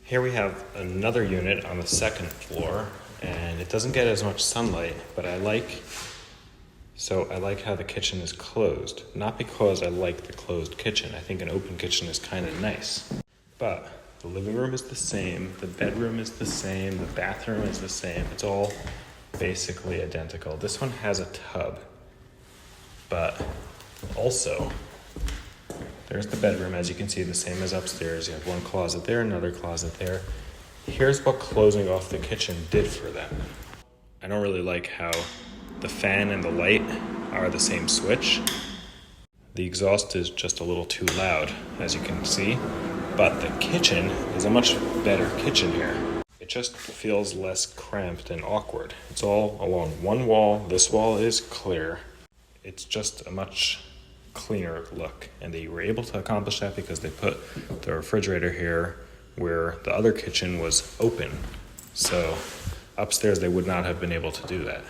Here we have another unit on the second floor, and it doesn't get as much sunlight, but I like how the kitchen is closed. Not because I like the closed kitchen. I think an open kitchen is kind of nice. But the living room is the same, the bedroom is the same, the bathroom is the same. It's all basically identical. This one has a tub, but also there's the bedroom, as you can see, the same as upstairs. You have one closet there, another closet there. Here's what closing off the kitchen did for them. I don't really like how the fan and the light are the same switch. The exhaust is just a little too loud, as you can see, but the kitchen is a much better kitchen here. It just feels less cramped and awkward. It's all along one wall. This wall is clear. It's just a much cleaner look, and they were able to accomplish that because they put the refrigerator here where the other kitchen was open. So upstairs they would not have been able to do that.